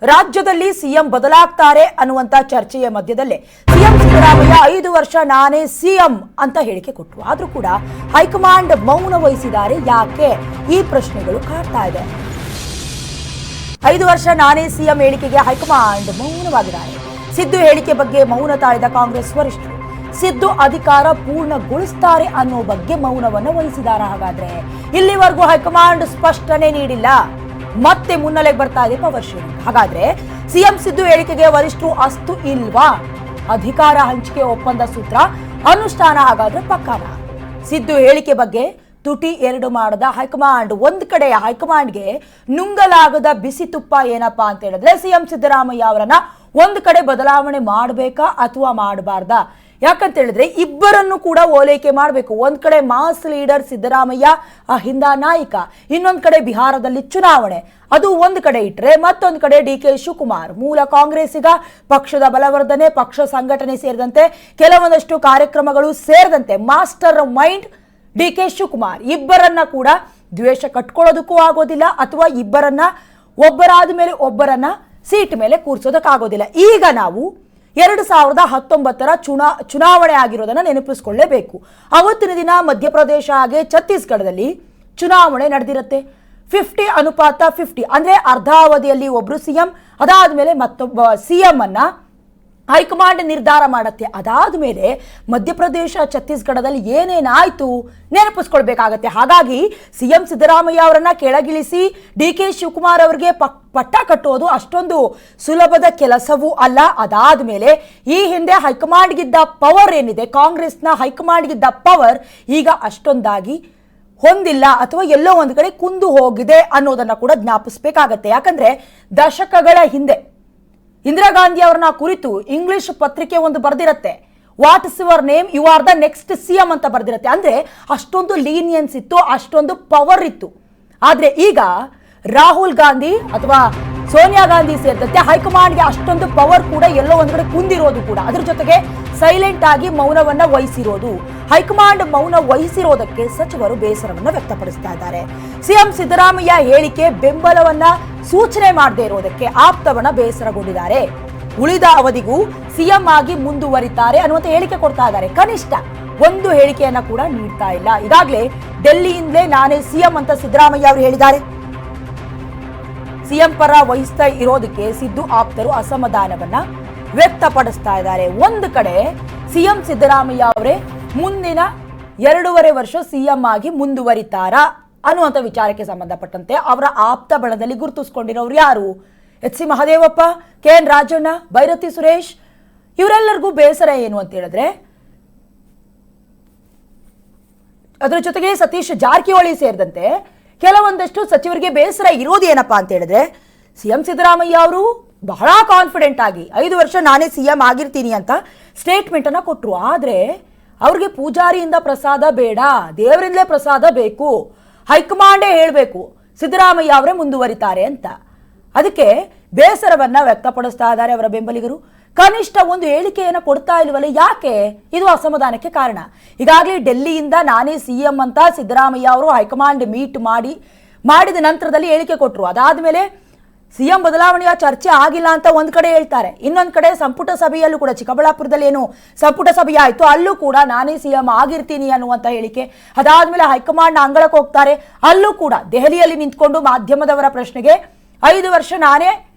ರಾಜ್ಯದಲ್ಲಿ ಸಿಎಂ ಬದಲಾಗ್ತಾರೆ ಅನ್ನುವಂತ ಚರ್ಚೆಯ ಮಧ್ಯದಲ್ಲೇ ಸಿಎಂ ಸಿದ್ದರಾಮಯ್ಯ 5 ವರ್ಷ ನಾನೇ ಸಿಎಂ ಅಂತ ಹೇಳಿಕೆ ಕೊಟ್ಟರು. ಆದ್ರೂ ಕೂಡ ಹೈಕಮಾಂಡ್ ಮೌನ ವಹಿಸಿದ್ದಾರೆ. ಯಾಕೆ? ಈ ಪ್ರಶ್ನೆಗಳು ಕಾಡ್ತಾ ಇದೆ. 5 ವರ್ಷ ನಾನೇ ಸಿಎಂ ಹೇಳಿಕೆಗೆ ಹೈಕಮಾಂಡ್ ಮೌನವಾಗಿದ್ದಾರೆ. ಸಿದ್ದು ಹೇಳಿಕೆ ಬಗ್ಗೆ ಮೌನ ತಾಳಿದ ಕಾಂಗ್ರೆಸ್ ವರಿಷ್ಠರು ಸಿದ್ದು ಅಧಿಕಾರ ಪೂರ್ಣಗೊಳಿಸುತ್ತಾರೆ ಅನ್ನೋ ಬಗ್ಗೆ ಮೌನವನ್ನು ವಹಿಸಿದ್ದಾರೆ. ಹಾಗಾದ್ರೆ ಇಲ್ಲಿವರೆಗೂ ಹೈಕಮಾಂಡ್ ಸ್ಪಷ್ಟನೆ ನೀಡಿಲ್ಲ. ಮತ್ತೆ ಮುನ್ನೆಲೆಗೆ ಬರ್ತಾ ಇದೆ ಪವರ್ ಶೇರಿಂಗ್. ಹಾಗಾದ್ರೆ ಸಿಎಂ ಸಿದ್ದು ಹೇಳಿಕೆಗೆ ವರಿಷ್ಠರು ಅಸ್ತು ಇಲ್ವಾ? ಅಧಿಕಾರ ಹಂಚಿಕೆ ಒಪ್ಪಂದ ಸೂತ್ರ ಅನುಷ್ಠಾನ ಹಾಗಾದ್ರೆ ಪಕ್ಕಾನ? ಸಿದ್ದು ಹೇಳಿಕೆ ಬಗ್ಗೆ ತುಟಿ ಎರಡು ಮಾಡದ ಹೈಕಮಾಂಡ್, ಒಂದ್ ಕಡೆ ಹೈಕಮಾಂಡ್ಗೆ ನುಂಗಲಾಗದ ಬಿಸಿ ತುಪ್ಪ ಏನಪ್ಪಾ ಅಂತ ಹೇಳಿದ್ರೆ ಸಿಎಂ ಸಿದ್ದರಾಮಯ್ಯ ಅವರನ್ನ ಒಂದ್ ಕಡೆ ಬದಲಾವಣೆ ಮಾಡಬೇಕಾ ಅಥವಾ ಮಾಡಬಾರ್ದಾ? ಯಾಕಂತ ಹೇಳಿದ್ರೆ ಇಬ್ಬರನ್ನು ಕೂಡ ಓಲೈಕೆ ಮಾಡಬೇಕು. ಒಂದ್ ಕಡೆ ಮಾಸ್ ಲೀಡರ್ ಸಿದ್ದರಾಮಯ್ಯ, ಅಹಿಂದ ನಾಯಕ, ಇನ್ನೊಂದ್ ಕಡೆ ಬಿಹಾರದಲ್ಲಿ ಚುನಾವಣೆ, ಅದು ಒಂದ್ ಕಡೆ ಇಟ್ರೆ ಮತ್ತೊಂದ್ ಕಡೆ ಡಿಕೆ ಶಿವಕುಮಾರ್ ಮೂಲ ಕಾಂಗ್ರೆಸ್ಸಿಗ, ಪಕ್ಷದ ಬಲವರ್ಧನೆ, ಪಕ್ಷ ಸಂಘಟನೆ ಸೇರಿದಂತೆ ಕೆಲವೊಂದಷ್ಟು ಕಾರ್ಯಕ್ರಮಗಳು ಸೇರಿದಂತೆ ಮಾಸ್ಟರ್ ಮೈಂಡ್ ಡಿಕೆ ಶಿವಕುಮಾರ್. ಇಬ್ಬರನ್ನ ಕೂಡ ದ್ವೇಷ ಕಟ್ಕೊಳ್ಳೋದಕ್ಕೂ ಆಗೋದಿಲ್ಲ ಅಥವಾ ಇಬ್ಬರನ್ನ ಒಬ್ಬರಾದ ಮೇಲೆ ಒಬ್ಬರನ್ನ ಸೀಟ್ ಮೇಲೆ ಕೂರ್ಸೋದಕ್ಕಾಗೋದಿಲ್ಲ. ಈಗ ನಾವು 2019 ಚುನಾವಣೆ ಆಗಿರೋದನ್ನ ನೆನಪಿಸ್ಕೊಳ್ಳೇಬೇಕು. ಅವತ್ತಿನ ದಿನ ಮಧ್ಯಪ್ರದೇಶ ಹಾಗೆ ಛತ್ತೀಸ್ಗಢದಲ್ಲಿ ಚುನಾವಣೆ ನಡೆದಿರುತ್ತೆ. 50:50 ಅಂದ್ರೆ ಅರ್ಧಾವಧಿಯಲ್ಲಿ ಒಬ್ರು ಸಿಎಂ, ಅದಾದ್ಮೇಲೆ ಮತ್ತೊಬ್ಬ ಸಿಎಂ ಅನ್ನ ಹೈಕಮಾಂಡ್ ನಿರ್ಧಾರ ಮಾಡತ್ತೆ. ಅದಾದ್ಮೇಲೆ ಮಧ್ಯಪ್ರದೇಶ ಛತ್ತೀಸ್ಗಢದಲ್ಲಿ ಏನೇನಾಯ್ತು ನೆನಪಿಸ್ಕೊಳ್ಬೇಕಾಗತ್ತೆ. ಹಾಗಾಗಿ ಸಿಎಂ ಸಿದ್ದರಾಮಯ್ಯ ಅವರನ್ನ ಕೆಳಗಿಳಿಸಿ ಡಿಕೆ ಶಿವಕುಮಾರ್ ಅವರಿಗೆ ಪಟ್ಟ ಕಟ್ಟೋದು ಅಷ್ಟೊಂದು ಸುಲಭದ ಕೆಲಸವೂ ಅಲ್ಲ. ಅದಾದ್ಮೇಲೆ ಈ ಹಿಂದೆ ಹೈಕಮಾಂಡ್ಗಿದ್ದ ಪವರ್ ಏನಿದೆ, ಕಾಂಗ್ರೆಸ್ನ ಹೈಕಮಾಂಡ್ಗಿದ್ದ ಪವರ್ ಈಗ ಅಷ್ಟೊಂದಾಗಿ ಹೊಂದಿಲ್ಲ ಅಥವಾ ಎಲ್ಲೋ ಒಂದು ಕಡೆ ಕುಂದು ಹೋಗಿದೆ ಅನ್ನೋದನ್ನ ಕೂಡ ಜ್ಞಾಪಿಸಬೇಕಾಗತ್ತೆ. ಯಾಕಂದ್ರೆ ದಶಕಗಳ ಹಿಂದೆ ಇಂದಿರಾ ಗಾಂಧಿ ಅವರನ್ನ ಕುರಿತು ಇಂಗ್ಲಿಷ್ ಪತ್ರಿಕೆ ಒಂದು ಬರ್ದಿರತ್ತೆ, what is your name, you are the next CM ಅಂತ ಬರ್ದಿರತ್ತೆ. ಅಂದ್ರೆ ಅಷ್ಟೊಂದು ಲೀನಿಯನ್ಸ್ ಇತ್ತು, ಅಷ್ಟೊಂದು ಪವರ್ ಇತ್ತು. ಆದ್ರೆ ಈಗ ರಾಹುಲ್ ಗಾಂಧಿ ಅಥವಾ ಸೋನಿಯಾ ಗಾಂಧಿ ಸೇರಿದಂತೆ ಹೈಕಮಾಂಡ್ಗೆ ಅಷ್ಟೊಂದು ಪವರ್ ಕೂಡ ಎಲ್ಲೋ ಒಂದ್ ಕಡೆ ಕುಂದಿರೋದು ಕೂಡ, ಅದ್ರ ಜೊತೆಗೆ ಸೈಲೆಂಟ್ ಆಗಿ ಮೌನವನ್ನ ವಹಿಸಿರೋದು. ಹೈಕಮಾಂಡ್ ಮೌನ ವಹಿಸಿರೋದಕ್ಕೆ ಸಚಿವರು ಬೇಸರವನ್ನ ವ್ಯಕ್ತಪಡಿಸ್ತಾ ಇದ್ದಾರೆ. ಸಿಎಂ ಸಿದ್ದರಾಮಯ್ಯ ಹೇಳಿಕೆ ಬೆಂಬಲವನ್ನ ಸೂಚನೆ ಮಾಡದೇ ಇರೋದಕ್ಕೆ ಆಪ್ತವನ್ನ ಬೇಸರಗೊಂಡಿದ್ದಾರೆ. ಉಳಿದ ಅವಧಿಗೂ ಸಿಎಂ ಆಗಿ ಮುಂದುವರಿತಾರೆ ಅನ್ನುವಂತ ಹೇಳಿಕೆ ಕೊಡ್ತಾ ಇದ್ದಾರೆ. ಕನಿಷ್ಠ ಒಂದು ಹೇಳಿಕೆಯನ್ನ ಕೂಡ ನೀಡ್ತಾ ಇಲ್ಲ. ಈಗಾಗಲೇ ಡೆಲ್ಲಿಯಿಂದಲೇ ನಾನೇ ಸಿಎಂ ಅಂತ ಸಿದ್ದರಾಮಯ್ಯ ಅವರು ಹೇಳಿದ್ದಾರೆ. ಸಿಎಂ ಪರ ವಹಿಸ್ತಾ ಇರೋದಕ್ಕೆ ಸಿದ್ದು ಆಪ್ತರು ಅಸಮಾಧಾನವನ್ನ ವ್ಯಕ್ತಪಡಿಸ್ತಾ ಇದ್ದಾರೆ. ಒಂದು ಕಡೆ ಸಿಎಂ ಸಿದ್ದರಾಮಯ್ಯ ಅವರೇ ಮುಂದಿನ 2.5 ವರ್ಷ ಸಿಎಂ ಆಗಿ ಮುಂದುವರಿತಾರಾ ಅನ್ನುವಂಥ ವಿಚಾರಕ್ಕೆ ಸಂಬಂಧಪಟ್ಟಂತೆ ಅವರ ಆಪ್ತ ಬಣದಲ್ಲಿ ಗುರುತಿಸಿಕೊಂಡಿರೋರು ಯಾರು? H C Mahadevappa, K N Rajanna, Byrathi Suresh, ಇವರೆಲ್ಲರಿಗೂ ಬೇಸರ ಏನು ಅಂತ ಹೇಳಿದ್ರೆ, ಅದರ ಜೊತೆಗೆ ಸತೀಶ್ ಜಾರಕಿಹೊಳಿ ಸೇರಿದಂತೆ ಕೆಲವೊಂದಷ್ಟು ಸಚಿವರಿಗೆ ಬೇಸರ ಇರೋದು ಏನಪ್ಪಾ ಅಂತ ಹೇಳಿದ್ರೆ, ಸಿಎಂ ಸಿದ್ದರಾಮಯ್ಯ ಅವರು ಬಹಳ ಕಾನ್ಫಿಡೆಂಟ್ ಆಗಿ 5 ವರ್ಷ ನಾನೇ ಸಿಎಂ ಆಗಿರ್ತೀನಿ ಅಂತ ಸ್ಟೇಟ್ಮೆಂಟ್ ಅನ್ನ ಕೊಟ್ಟರು. ಆದ್ರೆ ಅವ್ರಿಗೆ ಪೂಜಾರಿಯಿಂದ ಪ್ರಸಾದ ಬೇಡ, ದೇವರಿಂದಲೇ ಪ್ರಸಾದ ಬೇಕು, ಹೈಕಮಾಂಡೇ ಹೇಳಬೇಕು ಸಿದ್ದರಾಮಯ್ಯ ಅವರೇ ಮುಂದುವರಿತಾರೆ ಅಂತ. ಅದಕ್ಕೆ ಬೇಸರವನ್ನ ವ್ಯಕ್ತಪಡಿಸ್ತಾ ಇದ್ದಾರೆ ಅವರ ಬೆಂಬಲಿಗರು. ಕನಿಷ್ಠ ಒಂದು ಹೇಳಿಕೆಯನ್ನು ಕೊಡ್ತಾ ಇಲ್ವಲ್ಲ, ಯಾಕೆ? ಇದು ಅಸಮಾಧಾನಕ್ಕೆ ಕಾರಣ. ಈಗಾಗಲೇ ಡೆಲ್ಲಿಯಿಂದ ನಾನೇ ಸಿಎಂ ಅಂತ ಸಿದ್ದರಾಮಯ್ಯ ಅವರು ಹೈಕಮಾಂಡ್ ಮೀಟ್ ಮಾಡಿದ ನಂತರದಲ್ಲಿ ಹೇಳಿಕೆ ಕೊಟ್ಟರು. ಅದಾದ್ಮೇಲೆ ಸಿಎಂ ಬದಲಾವಣೆಯ ಚರ್ಚೆ ಆಗಿಲ್ಲ ಅಂತ ಒಂದ್ ಕಡೆ ಹೇಳ್ತಾರೆ, ಇನ್ನೊಂದ್ ಕಡೆ ಸಂಪುಟ ಸಭೆಯಲ್ಲೂ ಕೂಡ ಚಿಕ್ಕಬಳ್ಳಾಪುರದಲ್ಲಿ ಏನು ಸಂಪುಟ ಸಭೆ ಆಯ್ತು, ಅಲ್ಲೂ ಕೂಡ ನಾನೇ ಸಿಎಂ ಆಗಿರ್ತೀನಿ ಅನ್ನುವಂತ ಹೇಳಿಕೆ. ಅದಾದ್ಮೇಲೆ ಹೈಕಮಾಂಡ್ ಅಂಗಳಕ್ಕೆ ಹೋಗ್ತಾರೆ, ಅಲ್ಲೂ ಕೂಡ ದೆಹಲಿಯಲ್ಲಿ ನಿಂತ್ಕೊಂಡು ಮಾಧ್ಯಮದವರ ಪ್ರಶ್ನೆಗೆ 5 ವರ್ಷ ನಾನೇ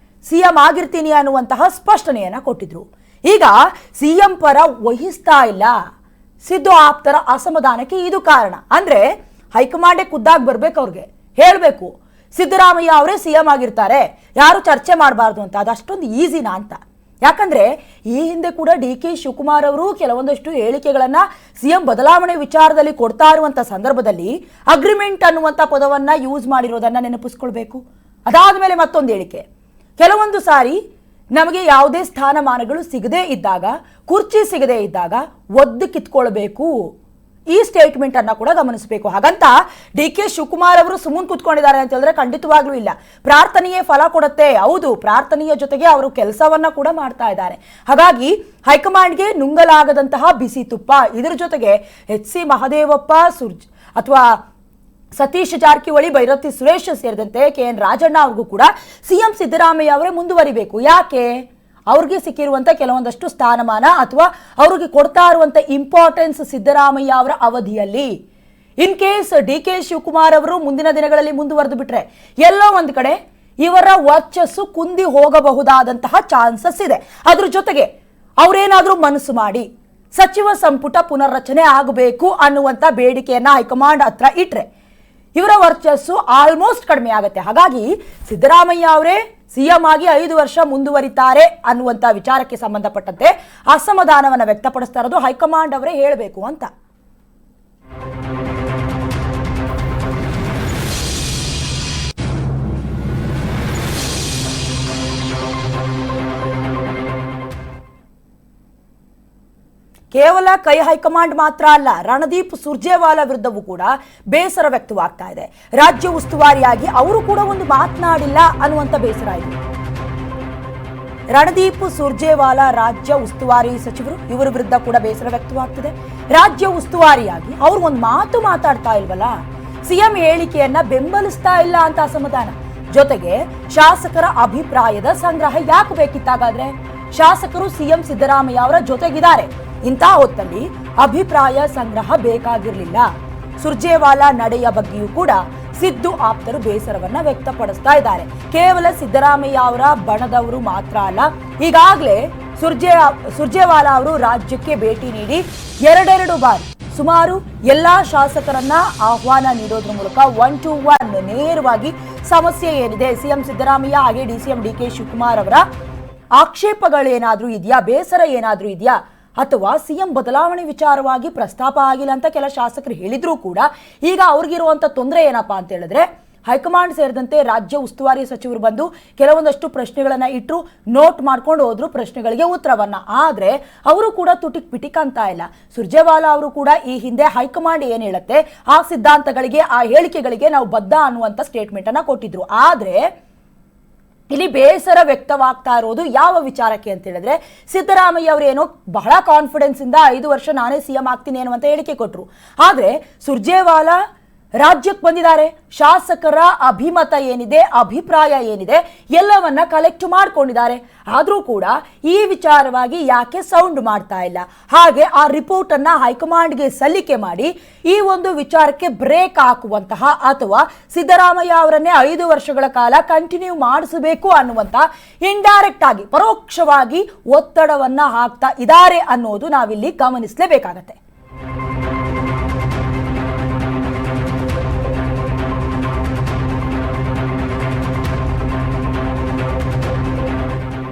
ಸಿಎಂ ಆಗಿರ್ತೀನಿ ಅನ್ನುವಂತಹ ಸ್ಪಷ್ಟನೆಯನ್ನ ಕೊಟ್ಟಿದ್ರು. ಈಗ ಸಿಎಂ ಪರ ವಹಿಸ್ತಾ ಇಲ್ಲ. ಸಿದ್ದು ಆಪ್ತರ ಅಸಮಾಧಾನಕ್ಕೆ ಇದು ಕಾರಣ. ಅಂದ್ರೆ ಹೈಕಮಾಂಡೇ ಖುದ್ದಾಗಿ ಬರ್ಬೇಕು, ಅವ್ರಿಗೆ ಹೇಳ್ಬೇಕು ಸಿದ್ದರಾಮಯ್ಯ ಅವರೇ ಸಿಎಂ ಆಗಿರ್ತಾರೆ, ಯಾರು ಚರ್ಚೆ ಮಾಡಬಾರ್ದು ಅಂತ. ಅದಷ್ಟೊಂದು ಈಸಿನಾ ಅಂತ? ಯಾಕಂದ್ರೆ ಈ ಹಿಂದೆ ಕೂಡ ಡಿಕೆ ಶಿವಕುಮಾರ್ ಅವರು ಕೆಲವೊಂದಷ್ಟು ಹೇಳಿಕೆಗಳನ್ನ ಸಿಎಂ ಬದಲಾವಣೆ ವಿಚಾರದಲ್ಲಿ ಕೊಡ್ತಾ ಇರುವಂತ ಸಂದರ್ಭದಲ್ಲಿ ಅಗ್ರಿಮೆಂಟ್ ಅನ್ನುವಂತ ಪದವನ್ನ ಯೂಸ್ ಮಾಡಿರೋದನ್ನ ನೆನಪಿಸ್ಕೊಳ್ಬೇಕು. ಅದಾದ್ಮೇಲೆ ಮತ್ತೊಂದು ಹೇಳಿಕೆ, ಕೆಲವೊಂದು ಸಾರಿ ನಮಗೆ ಯಾವುದೇ ಸ್ಥಾನಮಾನಗಳು ಸಿಗದೇ ಇದ್ದಾಗ, ಕುರ್ಚಿ ಸಿಗದೇ ಇದ್ದಾಗ ಒದ್ದು ಕಿತ್ಕೊಳ್ಬೇಕು, ಈ ಸ್ಟೇಟ್ಮೆಂಟ್ ಅನ್ನ ಕೂಡ ಗಮನಿಸಬೇಕು. ಹಾಗಂತ ಡಿ ಕೆ ಶಿವಕುಮಾರ್ ಅವರು ಸುಮ್ಮನೆ ಕೂತ್ಕೊಂಡಿದ್ದಾರೆ ಅಂತ ಹೇಳಿದ್ರೆ ಖಂಡಿತವಾಗ್ಲೂ ಇಲ್ಲ. ಪ್ರಾರ್ಥನೆಯೇ ಫಲ ಕೊಡುತ್ತೆ. ಹೌದು, ಪ್ರಾರ್ಥನೆಯ ಜೊತೆಗೆ ಅವರು ಕೆಲಸವನ್ನ ಕೂಡ ಮಾಡ್ತಾ ಇದ್ದಾರೆ. ಹಾಗಾಗಿ ಹೈಕಮಾಂಡ್ಗೆ ನುಂಗಲಾಗದಂತಹ ಬಿಸಿ ತುಪ್ಪ. ಇದರ ಜೊತೆಗೆ ಎಚ್ ಸಿ ಮಹದೇವಪ್ಪ ಅಥವಾ ಸತೀಶ್ ಜಾರಕಿಹೊಳಿ, ಭೈರತಿ ಸುರೇಶ್ ಸೇರಿದಂತೆ KN ರಾಜಣ್ಣ ಅವ್ರಿಗೂ ಕೂಡ ಸಿಎಂ ಸಿದ್ದರಾಮಯ್ಯ ಅವರೇ ಮುಂದುವರಿಬೇಕು. ಯಾಕೆ? ಅವ್ರಿಗೆ ಸಿಕ್ಕಿರುವಂತ ಕೆಲವೊಂದಷ್ಟು ಸ್ಥಾನಮಾನ ಅಥವಾ ಅವ್ರಿಗೆ ಕೊಡ್ತಾ ಇರುವಂತ ಇಂಪಾರ್ಟೆನ್ಸ್ ಸಿದ್ದರಾಮಯ್ಯ ಅವರ ಅವಧಿಯಲ್ಲಿ ಇನ್ ಕೇಸ್ DK ಶಿವಕುಮಾರ್ ಅವರು ಮುಂದಿನ ದಿನಗಳಲ್ಲಿ ಮುಂದುವರೆದು ಬಿಟ್ರೆ ಎಲ್ಲೋ ಒಂದ್ ಕಡೆ ಇವರ ವರ್ಚಸ್ಸು ಕುಂದಿ ಹೋಗಬಹುದಾದಂತಹ ಚಾನ್ಸಸ್ ಇದೆ. ಅದ್ರ ಜೊತೆಗೆ ಅವರೇನಾದ್ರೂ ಮನಸ್ಸು ಮಾಡಿ ಸಚಿವ ಸಂಪುಟ ಪುನರ್ರಚನೆ ಆಗಬೇಕು ಅನ್ನುವಂತ ಬೇಡಿಕೆಯನ್ನ ಹೈಕಮಾಂಡ್ ಹತ್ರ ಇಟ್ರೆ ಇವರ ವರ್ಚಸ್ಸು ಆಲ್ಮೋಸ್ಟ್ ಕಡಿಮೆ ಆಗುತ್ತೆ. ಹಾಗಾಗಿ ಸಿದ್ದರಾಮಯ್ಯ ಅವರೇ ಸಿಎಂ ಆಗಿ 5 ವರ್ಷ ಮುಂದುವರಿತಾರೆ ಅನ್ನುವಂತ ವಿಚಾರಕ್ಕೆ ಸಂಬಂಧಪಟ್ಟಂತೆ ಅಸಮಾಧಾನವನ್ನು ವ್ಯಕ್ತಪಡಿಸ್ತಾ ಇರೋದು ಹೈಕಮಾಂಡ್ ಅವರೇ ಹೇಳಬೇಕು ಅಂತ. ಕೇವಲ ಕೈ ಹೈಕಮಾಂಡ್ ಮಾತ್ರ ಅಲ್ಲ, ರಣದೀಪ್ ಸುರ್ಜೇವಾಲಾ ವಿರುದ್ಧವೂ ಕೂಡ ಬೇಸರ ವ್ಯಕ್ತವಾಗ್ತಾ ಇದೆ. ರಾಜ್ಯ ಉಸ್ತುವಾರಿಯಾಗಿ ಅವರು ಕೂಡ ಒಂದು ಮಾತನಾಡಿಲ್ಲ ಅನ್ನುವಂತ ಬೇಸರ ಇದೆ. ರಣದೀಪ್ ಸುರ್ಜೇವಾಲಾ ರಾಜ್ಯ ಉಸ್ತುವಾರಿ ಸಚಿವರು, ಇವರ ವಿರುದ್ಧ ಕೂಡ ಬೇಸರ ವ್ಯಕ್ತವಾಗ್ತಿದೆ. ರಾಜ್ಯ ಉಸ್ತುವಾರಿಯಾಗಿ ಅವ್ರು ಒಂದು ಮಾತು ಮಾತಾಡ್ತಾ ಇಲ್ವಲ್ಲ, ಸಿಎಂ ಹೇಳಿಕೆಯನ್ನ ಬೆಂಬಲಿಸ್ತಾ ಇಲ್ಲ ಅಂತ ಅಸಮಾಧಾನ. ಜೊತೆಗೆ ಶಾಸಕರ ಅಭಿಪ್ರಾಯದ ಸಂಗ್ರಹ ಯಾಕೆ ಬೇಕಿತ್ತಾಗಾದ್ರೆ? ಶಾಸಕರು ಸಿಎಂ ಸಿದ್ದರಾಮಯ್ಯ ಅವರ ಜೊತೆಗಿದ್ದಾರೆ. ಇಂಥ ಹೊತ್ತಲ್ಲಿ ಅಭಿಪ್ರಾಯ ಸಂಗ್ರಹ ಬೇಕಾಗಿರಲಿಲ್ಲ. ಸುರ್ಜೇವಾಲಾ ನಡೆಯ ಬಗ್ಗೆಯೂ ಕೂಡ ಸಿದ್ದು ಆಪ್ತರು ಬೇಸರವನ್ನ ವ್ಯಕ್ತಪಡಿಸ್ತಾ ಇದ್ದಾರೆ. ಕೇವಲ ಸಿದ್ದರಾಮಯ್ಯ ಅವರ ಬಣದವರು ಮಾತ್ರ ಅಲ್ಲ, ಈಗಾಗಲೇ ಸುರ್ಜೇವಾಲಾ ಅವರು ರಾಜ್ಯಕ್ಕೆ ಭೇಟಿ ನೀಡಿ ಎರಡೆರಡು ಬಾರಿ ಸುಮಾರು ಎಲ್ಲಾ ಶಾಸಕರನ್ನ ಆಹ್ವಾನ ನೀಡೋದ್ರ ಮೂಲಕ 1 to 1 ನೇರವಾಗಿ ಸಮಸ್ಯೆ ಏನಿದೆ, ಸಿಎಂ ಸಿದ್ದರಾಮಯ್ಯ ಹಾಗೆ DCM DK ಶಿವಕುಮಾರ್ ಅವರ ಆಕ್ಷೇಪಗಳೇನಾದ್ರೂ ಇದೆಯಾ, ಬೇಸರ ಏನಾದ್ರೂ ಇದೆಯಾ, ಅಥವಾ ಸಿಎಂ ಬದಲಾವಣೆ ವಿಚಾರವಾಗಿ ಪ್ರಸ್ತಾಪ ಆಗಿಲ್ಲ ಅಂತ ಕೆಲ ಶಾಸಕರು ಹೇಳಿದ್ರು ಕೂಡ ಈಗ ಅವ್ರಿಗಿರುವಂತ ತೊಂದರೆ ಏನಪ್ಪಾ ಅಂತ ಹೇಳಿದ್ರೆ, ಹೈಕಮಾಂಡ್ ಸೇರಿದಂತೆ ರಾಜ್ಯ ಉಸ್ತುವಾರಿ ಸಚಿವರು ಬಂದು ಕೆಲವೊಂದಷ್ಟು ಪ್ರಶ್ನೆಗಳನ್ನ ಇಟ್ಟರು, ನೋಟ್ ಮಾಡ್ಕೊಂಡು ಹೋದ್ರು ಪ್ರಶ್ನೆಗಳಿಗೆ ಉತ್ತರವನ್ನ. ಆದ್ರೆ ಅವರು ಕೂಡ ತುಟಿಕ್ ಪಿಟಿಕ್ ಅಂತ ಇಲ್ಲ. ಸುರ್ಜೇವಾಲಾ ಅವರು ಕೂಡ ಈ ಹಿಂದೆ ಹೈಕಮಾಂಡ್ ಏನ್ ಹೇಳುತ್ತೆ ಆ ಸಿದ್ಧಾಂತಗಳಿಗೆ, ಆ ಹೇಳಿಕೆಗಳಿಗೆ ನಾವು ಬದ್ಧ ಅನ್ನುವಂತ ಸ್ಟೇಟ್ಮೆಂಟ್ ಅನ್ನ ಕೊಟ್ಟಿದ್ರು. ಆದ್ರೆ ಇಲ್ಲಿ ಬೇಸರ ವ್ಯಕ್ತವಾಗ್ತಾ ಇರೋದು ಯಾವ ವಿಚಾರಕ್ಕೆ ಅಂತ ಹೇಳಿದ್ರೆ, ಸಿದ್ದರಾಮಯ್ಯ ಅವರು ಏನೋ ಬಹಳ ಕಾನ್ಫಿಡೆನ್ಸ್ ಇಂದ 5 ವರ್ಷ ನಾನೇ ಸಿಎಂ ಆಗ್ತೀನಿ ಅನ್ನುವಂತ ಹೇಳಿಕೆ ಕೊಟ್ರು. ಆದ್ರೆ ಸುರ್ಜೇವಾಲಾ ರಾಜ್ಯಕ್ಕೆ ಬಂದಿದ್ದಾರೆ, ಶಾಸಕರ ಅಭಿಮತ ಏನಿದೆ, ಅಭಿಪ್ರಾಯ ಏನಿದೆ ಎಲ್ಲವನ್ನ ಕಲೆಕ್ಟ್ ಮಾಡ್ಕೊಂಡಿದ್ದಾರೆ. ಆದ್ರೂ ಕೂಡ ಈ ವಿಚಾರವಾಗಿ ಯಾಕೆ ಸೌಂಡ್ ಮಾಡ್ತಾ ಇಲ್ಲ? ಹಾಗೆ ಆ ರಿಪೋರ್ಟ್ ಅನ್ನ ಹೈಕಮಾಂಡ್ಗೆ ಸಲ್ಲಿಕೆ ಮಾಡಿ ಈ ಒಂದು ವಿಚಾರಕ್ಕೆ ಬ್ರೇಕ್ ಹಾಕುವಂತಹ ಅಥವಾ ಸಿದ್ದರಾಮಯ್ಯ ಅವರನ್ನೇ 5 ವರ್ಷಗಳ ಕಾಲ ಕಂಟಿನ್ಯೂ ಮಾಡಿಸಬೇಕು ಅನ್ನುವಂತ ಇಂಡೈರೆಕ್ಟ್ ಆಗಿ, ಪರೋಕ್ಷವಾಗಿ ಒತ್ತಡವನ್ನ ಹಾಕ್ತಾ ಇದ್ದಾರೆ ಅನ್ನೋದು ನಾವಿಲ್ಲಿ ಗಮನಿಸಲೇಬೇಕಾಗತ್ತೆ.